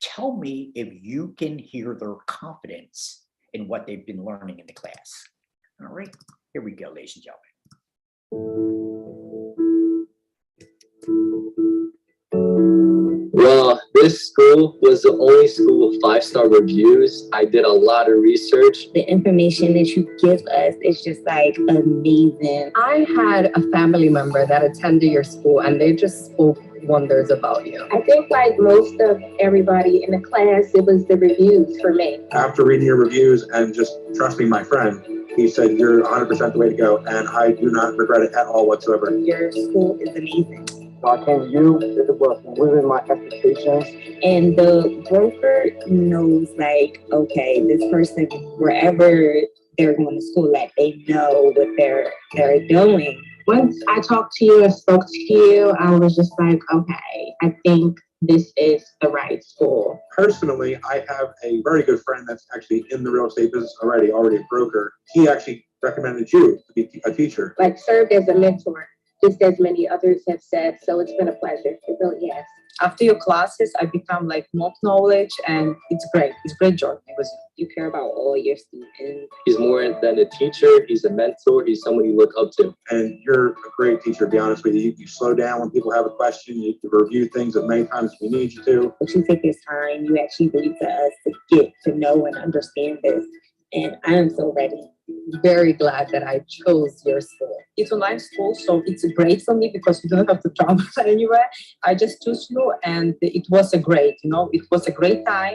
Tell me if you can hear their confidence in what they've been learning in the class. All right, here we go, ladies and gentlemen. Well, this school was the only school with 5-star reviews. I did a lot of research. The information that you give us is just like amazing. I had a family member that attended your school and they just spoke wonders about you. I think like most of everybody in the class, it was the reviews for me. After reading your reviews and just trust me, my friend, he said, you're 100% the way to go. And I do not regret it at all whatsoever. Your school is amazing. So I came to you, it was within my expectations. And the broker knows like, okay, this person, wherever they're going to school, like they know what they're doing. Once I talked to you and spoke to you, I was just like, okay, I think this is the right school. Personally, I have a very good friend that's actually in the real estate business already a broker. He actually recommended you to be a teacher. Like served as a mentor, just as many others have said. So it's been a pleasure. It really has. After your classes, I become like more knowledge, and it's great. It's great joy because You care about all your students. He's more than a teacher. He's a mentor. He's someone you look up to. And you're a great teacher, to be honest with you. You slow down when people have a question. You review things as many times as we need you to. But you take this time, you actually read to us to get to know and understand this. And I am so ready. very glad that I chose your school. It's a nice school, so it's great for me because you don't have to travel anywhere. I just choose you, and it was a great, it was a great time.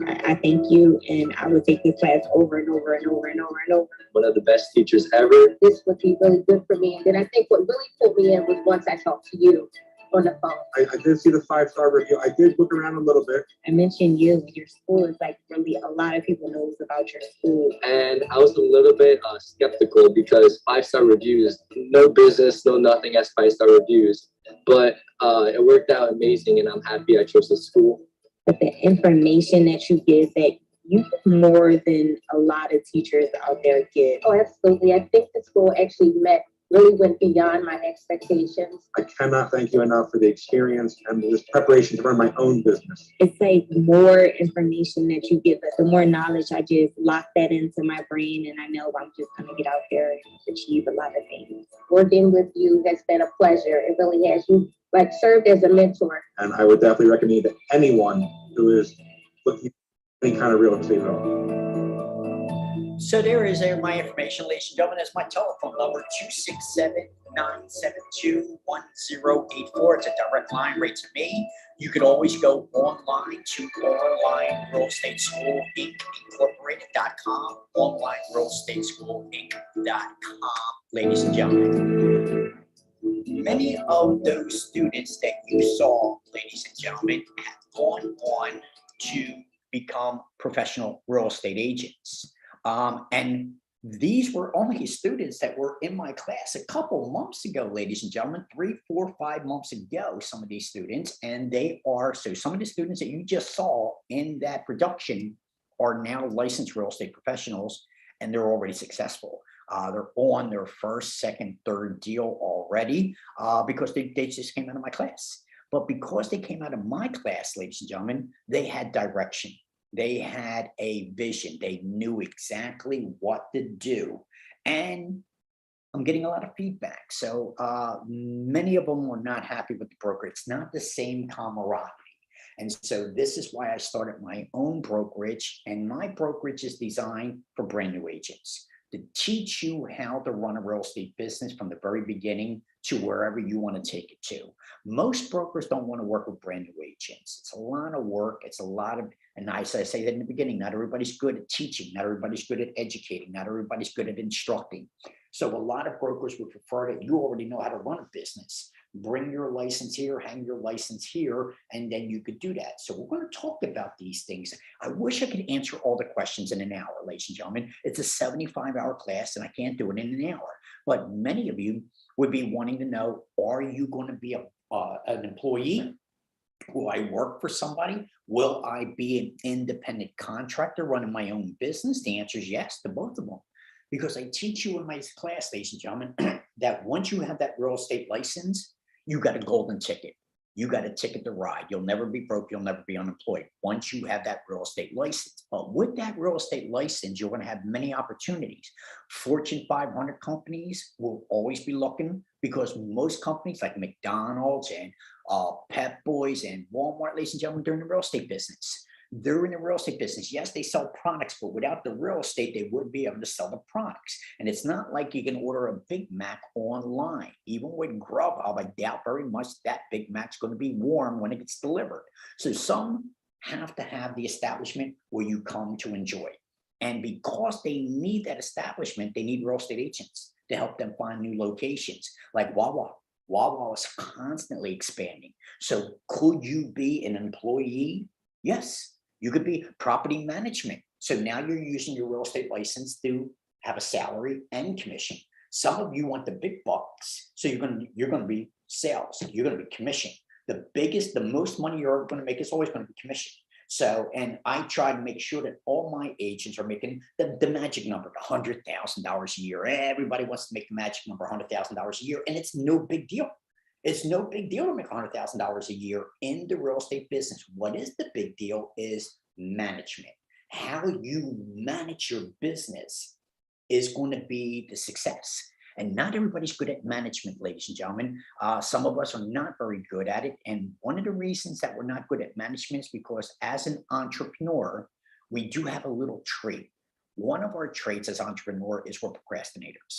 I thank you, and I will take this class over and over and over and over and over. One of the best teachers ever. This would be really good for me. And then I think what really put me in was once I talked to you on the phone. I did see the 5-star review. I did look around a little bit. I mentioned you, your school is like really a lot of people knows about your school. And I was a little bit skeptical because 5-star reviews, no business, no nothing has 5-star reviews. But it worked out amazing, and I'm happy I chose the school. But the information that you give, that you give more than a lot of teachers out there give. Oh, absolutely. I think the school actually really went beyond my expectations. I cannot thank you enough for the experience and this preparation to run my own business. It's like more information that you give us, the more knowledge I just lock that into my brain, and I know I'm just gonna get out there and achieve a lot of things. Working with you has been a pleasure. It really has. You served as a mentor. And I would definitely recommend to anyone who is looking at any kind of real estate at all. So there is my information, ladies and gentlemen. That's my telephone number, 267-972-1084. It's a direct line right to me. You can always go online to Online Real Estate School Inc. Incorporated.com, Online Real Estate School Inc.com, ladies and gentlemen. Many of those students that you saw, ladies and gentlemen, have gone on to become professional real estate agents. And these were only students that were in my class a couple months ago, ladies and gentlemen, 3, 4, 5 months ago, some of these students, and so some of the students that you just saw in that production are now licensed real estate professionals, and they're already successful. They're on their first, second, third deal already because they just came out of my class. But because they came out of my class, ladies and gentlemen, they had direction. They had a vision. They knew exactly what to do. And I'm getting a lot of feedback. So many of them were not happy with the broker. It's not the same camaraderie. And so this is why I started my own brokerage. And my brokerage is designed for brand new agents to teach you how to run a real estate business from the very beginning to wherever you want to take it to. Most brokers don't want to work with brand new agents. It's a lot of work. It's a lot of, and I say that in the beginning, not everybody's good at teaching. Not everybody's good at educating. Not everybody's good at instructing. So a lot of brokers would prefer that you already know how to run a business. Bring your license here, hang your license here, and then you could do that. So we're going to talk about these things. I wish I could answer all the questions in an hour, ladies and gentlemen. It's a 75-hour class, and I can't do it in an hour. But many of you would be wanting to know, are you going to be an employee? Will I work for somebody? Will I be an independent contractor running my own business? The answer is yes to both of them. Because I teach you in my class, ladies and gentlemen, that once you have that real estate license, you got a golden ticket. You got a ticket to ride. You'll never be broke. You'll never be unemployed once you have that real estate license. But with that real estate license, you're going to have many opportunities. Fortune 500 companies will always be looking because most companies like McDonald's and Pep Boys and Walmart, ladies and gentlemen, they're in the real estate business. They're in the real estate business. Yes, they sell products, but without the real estate, they wouldn't be able to sell the products. And it's not like you can order a Big Mac online. Even with Grubhub, I doubt very much that Big Mac's going to be warm when it gets delivered. So some have to have the establishment where you come to enjoy. And because they need that establishment, they need real estate agents to help them find new locations like Wawa. Wawa is constantly expanding. So could you be an employee? Yes. You could be property management. So now you're using your real estate license to have a salary and commission. Some of you want the big bucks. So you're gonna be sales, you're gonna be commission. The most money you're ever gonna make is always gonna be commission. So, and I try to make sure that all my agents are making the magic number, $100,000 a year. Everybody wants to make the magic number, $100,000 a year, and it's no big deal. It's no big deal to make $100,000 a year in the real estate business. What is the big deal is management. How you manage your business is going to be the success. And not everybody's good at management, ladies and gentlemen. Some of us are not very good at it. And one of the reasons that we're not good at management is because as an entrepreneur, we do have a little trait. One of our traits as entrepreneur is we're procrastinators.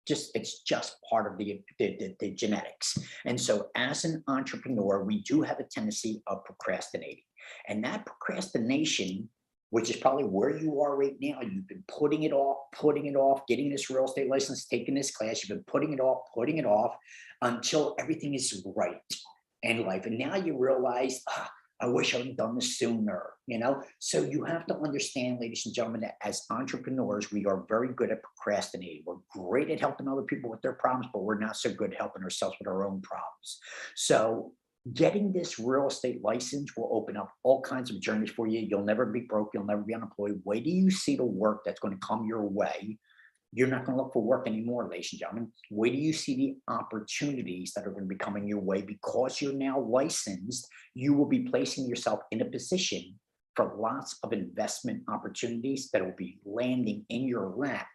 It's just part of the genetics. And so as an entrepreneur, we do have a tendency of procrastinating. And that procrastination, which is probably where you are right now. You've been putting it off, getting this real estate license, taking this class. You've been putting it off until everything is right in life. And now you realize, I wish I had done this sooner, you know? So you have to understand, ladies and gentlemen, that as entrepreneurs, we are very good at procrastinating. We're great at helping other people with their problems, but we're not so good at helping ourselves with our own problems. So getting this real estate license will open up all kinds of journeys for you. You'll never be broke. You'll never be unemployed. Wait till you see the work that's going to come your way. You're not going to look for work anymore, ladies and gentlemen. Wait till you see the opportunities that are going to be coming your way. Because you're now licensed, you will be placing yourself in a position for lots of investment opportunities that will be landing in your lap,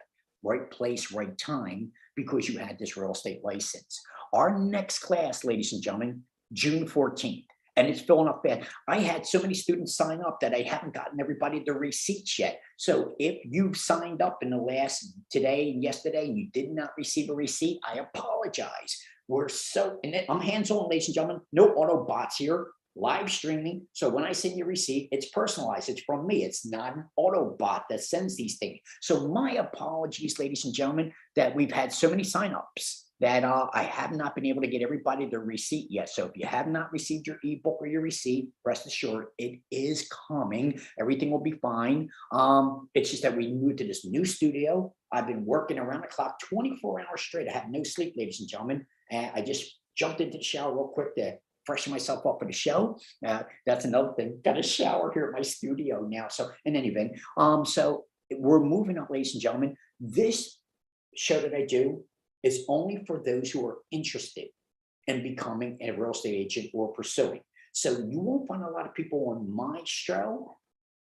right place, right time, because you had this real estate license. Our next class, ladies and gentlemen, June 14th, and it's filling up fast. I had so many students sign up that I haven't gotten everybody their receipts yet. So if you've signed up in the last today and yesterday and you did not receive a receipt, I apologize. I'm hands-on, ladies and gentlemen, no auto bots here, live streaming. So when I send you a receipt, it's personalized. It's from me. It's not an auto bot that sends these things. So my apologies, ladies and gentlemen, that we've had so many signups that I have not been able to get everybody their receipt yet. So if you have not received your ebook or your receipt, rest assured it is coming. Everything will be fine. It's just that we moved to this new studio. I've been working around the clock 24 hours straight. I have no sleep, ladies and gentlemen. And I just jumped into the shower real quick to freshen myself up for the show. That's another thing. Got a shower here at my studio now. So in any event, so we're moving up, ladies and gentlemen. This show that I do is only for those who are interested in becoming a real estate agent or pursuing. So you won't find a lot of people on my show,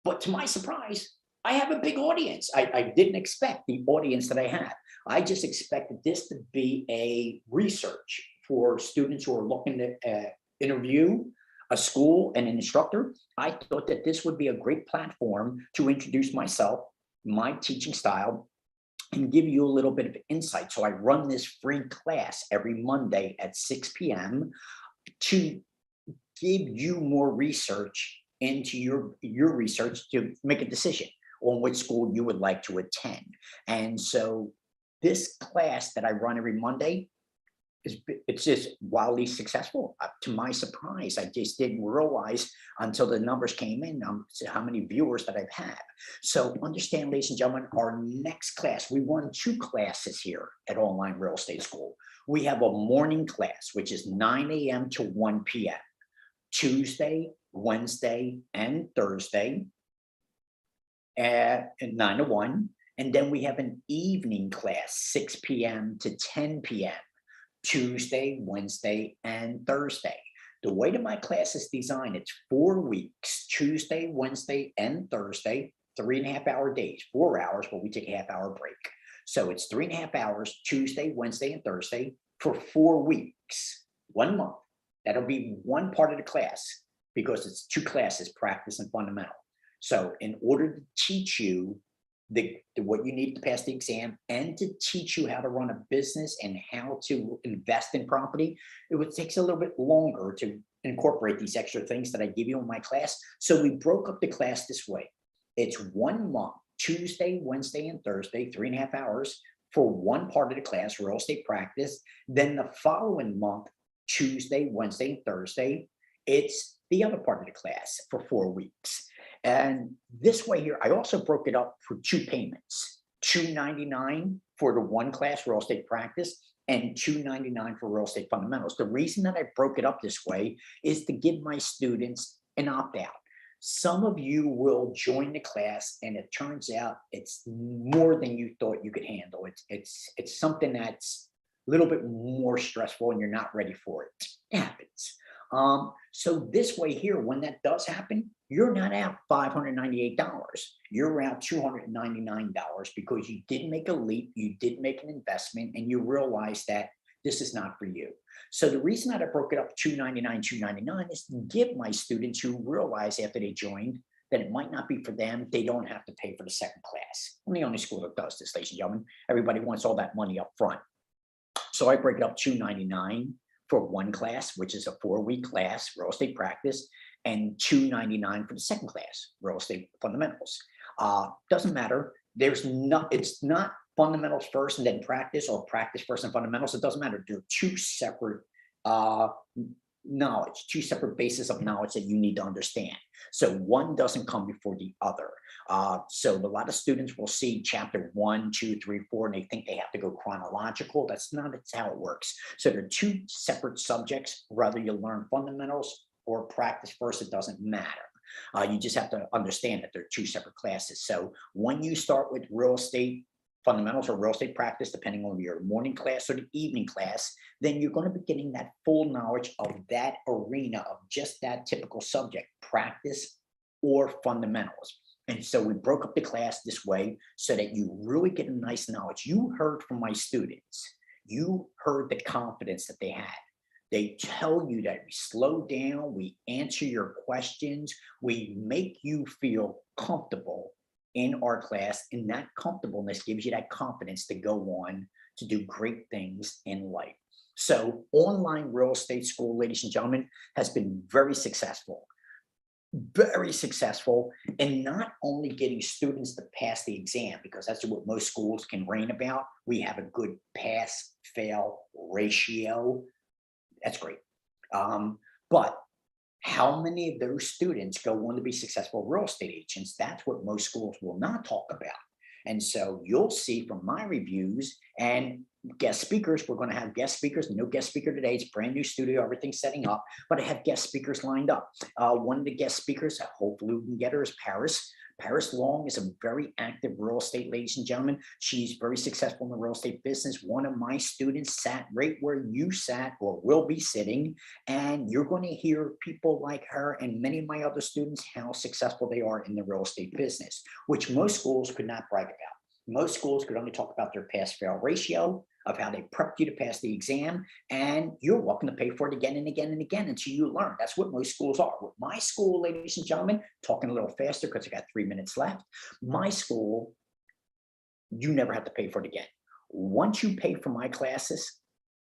but to my surprise, I have a big audience. I didn't expect the audience that I have. I just expected this to be a research for students who are looking to interview a school and an instructor. I thought that this would be a great platform to introduce myself, my teaching style, and give you a little bit of insight. So I run this free class every Monday at 6 p.m. to give you more research into your research to make a decision on which school you would like to attend. And so this class that I run every Monday, it's just wildly successful. To my surprise, I just didn't realize until the numbers came in how many viewers that I've had. So understand, ladies and gentlemen, our next class, we run 2 classes here at Online Real Estate School. We have a morning class, which is 9 a.m. to 1 p.m. Tuesday, Wednesday, and Thursday at 9 to 1. And then we have an evening class, 6 p.m. to 10 p.m. Tuesday, Wednesday, and Thursday. The way that my class is designed, it's 4 weeks, Tuesday, Wednesday, and Thursday, 3.5-hour days, 4 hours, but we take a half-hour break. So it's 3.5 hours, Tuesday, Wednesday, and Thursday for 4 weeks, 1 month. That'll be one part of the class because it's 2 classes, practice and fundamental. So in order to teach you what you need to pass the exam and to teach you how to run a business and how to invest in property, it takes a little bit longer to incorporate these extra things that I give you in my class. So we broke up the class this way. It's 1 month, Tuesday, Wednesday, and Thursday, 3.5 hours for one part of the class, real estate practice. Then the following month, Tuesday, Wednesday, and Thursday, it's the other part of the class for 4 weeks. And this way here, I also broke it up for 2 payments, $299 for the one class real estate practice and $299 for real estate fundamentals. The reason that I broke it up this way is to give my students an opt-out. Some of you will join the class and it turns out it's more than you thought you could handle. It's something that's a little bit more stressful and you're not ready for it. It happens. So this way here, when that does happen, you're not out $598. You're out $299 because you did make a leap, you did make an investment, and you realize that this is not for you. So the reason that I broke it up $299, $299 is to give my students who realize after they joined that it might not be for them, they don't have to pay for the second class. I'm the only school that does this, ladies and gentlemen. Everybody wants all that money up front. So I break it up $299 for one class, which is a 4-week class, real estate practice, and $299 for the second class, real estate fundamentals. Doesn't matter. It's not fundamentals first and then practice, or practice first and fundamentals. It doesn't matter. They're two separate knowledge, two separate bases of knowledge that you need to understand. So one doesn't come before the other. So a lot of students will see chapter 1, 2, 3, 4, and they think they have to go chronological. That's how it works. So they're two separate subjects. Whether you learn fundamentals or practice first, it doesn't matter. You just have to understand that they're two separate classes. So when you start with real estate fundamentals or real estate practice, depending on your morning class or the evening class, then you're going to be getting that full knowledge of that arena of just that typical subject, practice or fundamentals. And so we broke up the class this way so that you really get a nice knowledge. You heard from my students, you heard the confidence that they had. They tell you that we slow down, we answer your questions, we make you feel comfortable in our class, and that comfortableness gives you that confidence to go on to do great things in life. So online real estate school, ladies and gentlemen, has been very successful in not only getting students to pass the exam, because that's what most schools can reign about. We have a good pass-fail ratio. That's great. But how many of those students go on to be successful real estate agents? That's what most schools will not talk about. And so you'll see from my reviews and guest speakers, we're going to have guest speakers, no guest speaker today. It's brand new studio, everything's setting up, but I have guest speakers lined up. One of the guest speakers, hopefully we can get her, is Paris. Paris Long is a very active real estate, ladies and gentlemen. She's very successful in the real estate business. One of my students sat right where you sat or will be sitting, and you're going to hear people like her and many of my other students, how successful they are in the real estate business, which most schools could not brag about. Most schools could only talk about their pass-fail ratio, of how they prepped you to pass the exam, and you're welcome to pay for it again and again and again until you learn. That's what most schools are. With my school, ladies and gentlemen, talking a little faster because I got 3 minutes left. My school, you never have to pay for it again. Once you pay for my classes,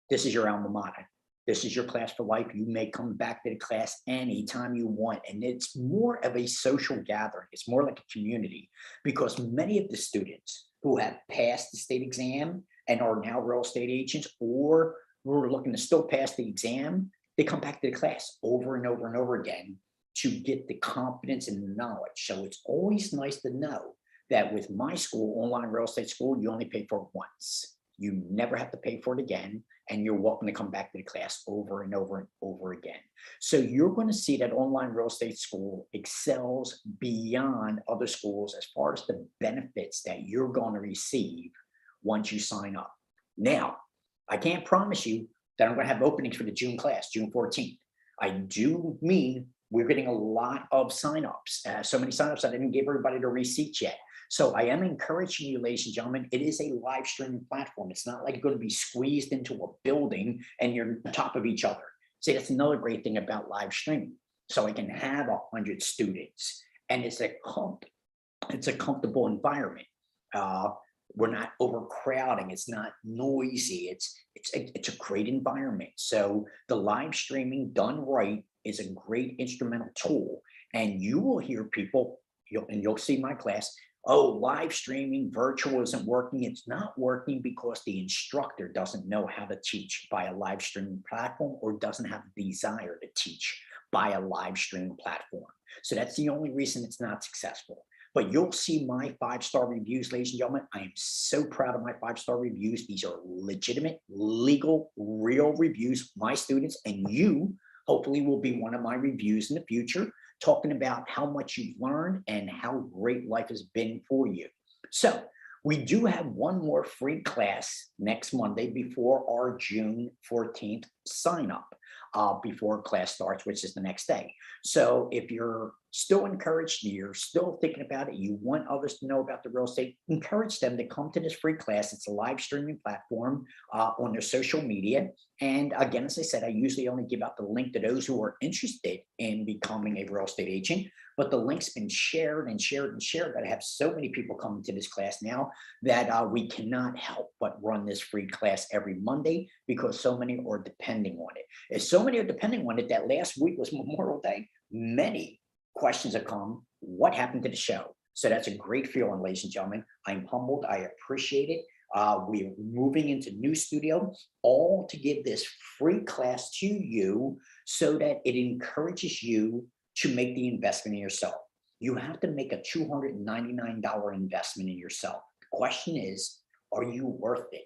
this is your alma mater. This is your class for life. You may come back to the class anytime you want. And it's more of a social gathering. It's more like a community, because many of the students who have passed the state exam and are now real estate agents, or who are looking to still pass the exam, they come back to the class over and over and over again to get the confidence and the knowledge. So it's always nice to know that with my school, online real estate school, you only pay for it once. You never have to pay for it again, and you're welcome to come back to the class over and over and over again. So you're going to see that online real estate school excels beyond other schools as far as the benefits that you're going to receive once you sign up. Now, I can't promise you that I'm going to have openings for the June class, June 14th. I do mean we're getting a lot of signups. So many signups, I didn't give everybody the receipts yet. So I am encouraging you, ladies and gentlemen, it is a live streaming platform. It's not like you're going to be squeezed into a building and you're on top of each other. See, that's another great thing about live streaming. So I can have 100 students, and it's a comfortable environment. We're not overcrowding. It's not noisy. It's a great environment. So the live streaming done right is a great instrumental tool. And you will hear people, you'll see my class, oh, live streaming, virtual isn't working. It's not working because the instructor doesn't know how to teach by a live streaming platform, or doesn't have the desire to teach by a live streaming platform. So that's the only reason it's not successful. but you'll see my 5-star reviews, ladies and gentlemen. I am so proud of my 5-star reviews. These are legitimate, legal, real reviews. My students and you hopefully will be one of my reviews in the future, talking about how much you've learned and how great life has been for you. So we do have one more free class next Monday before our June 14th sign up, before class starts, which is the next day. So if you're still encouraged, you're still thinking about it, you want others to know about the real estate, encourage them to come to this free class. It's a live streaming platform on their social media. And again, as I said, I usually only give out the link to those who are interested in becoming a real estate agent, but the link's been shared and shared and shared that I have so many people coming to this class now that we cannot help but run this free class every Monday because so many are depending on it. If so many are depending on it, that last week was Memorial Day, many questions have come, what happened to the show? So that's a great feeling, ladies and gentlemen. I'm humbled, I appreciate it. We're moving into new studio, all to give this free class to you so that it encourages you to make the investment in yourself. You have to make a $299 investment in yourself. The question is, are you worth it?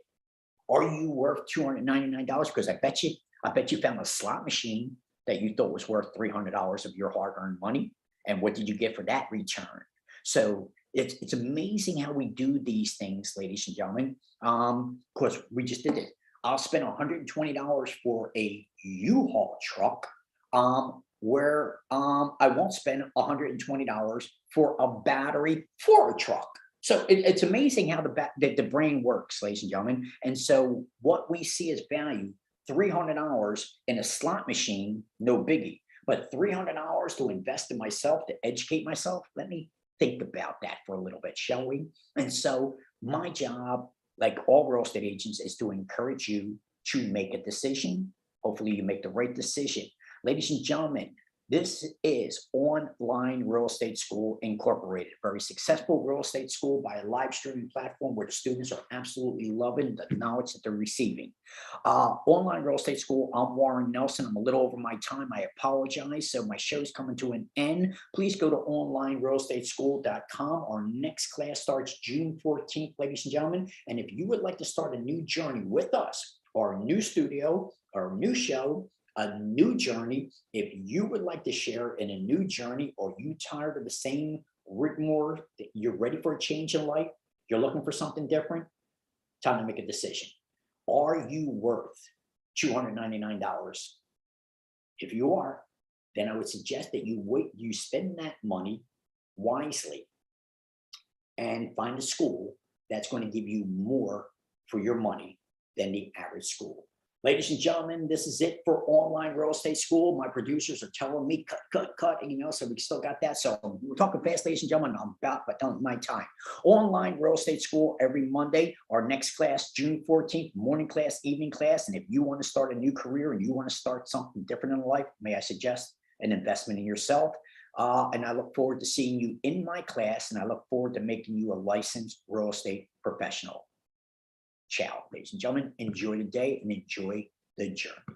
Are you worth $299? Because I bet you found a slot machine that you thought was worth $300 of your hard-earned money. And what did you get for that return? So it's amazing how we do these things, ladies and gentlemen. Of course, we just did it. I'll spend $120 for a U-Haul truck, where I won't spend $120 for a battery for a truck. So it's amazing how the brain works, ladies and gentlemen. And so what we see as value, $300 in a slot machine, no biggie, but $300 to invest in myself, to educate myself, let me think about that for a little bit, shall we? And so my job, like all real estate agents, is to encourage you to make a decision. Hopefully you make the right decision. Ladies and gentlemen, this is Online Real Estate School Incorporated, a very successful real estate school by a live streaming platform where the students are absolutely loving the knowledge that they're receiving. Online Real Estate School, I'm Warren Nelson. I'm a little over my time. I apologize. So my show's coming to an end. Please go to onlinerealestateschool.com. Our next class starts June 14th, ladies and gentlemen. And if you would like to start a new journey with us, or a new studio, or a new show, a new journey, if you would like to share in a new journey, or you tired of the same rigmarole, you're ready for a change in life, you're looking for something different, time to make a decision. Are you worth $299? If you are, then I would suggest that you spend that money wisely and find a school that's going to give you more for your money than the average school. Ladies and gentlemen, this is it for Online Real Estate School. My producers are telling me cut, so we still got that. So we're talking fast, ladies and gentlemen. I'm about my time. Online Real Estate School every Monday. Our next class, June 14th, morning class, evening class. And if you want to start a new career and you want to start something different in life, may I suggest an investment in yourself? And I look forward to seeing you in my class, and I look forward to making you a licensed real estate professional. Ciao, ladies and gentlemen. Enjoy the day and enjoy the journey.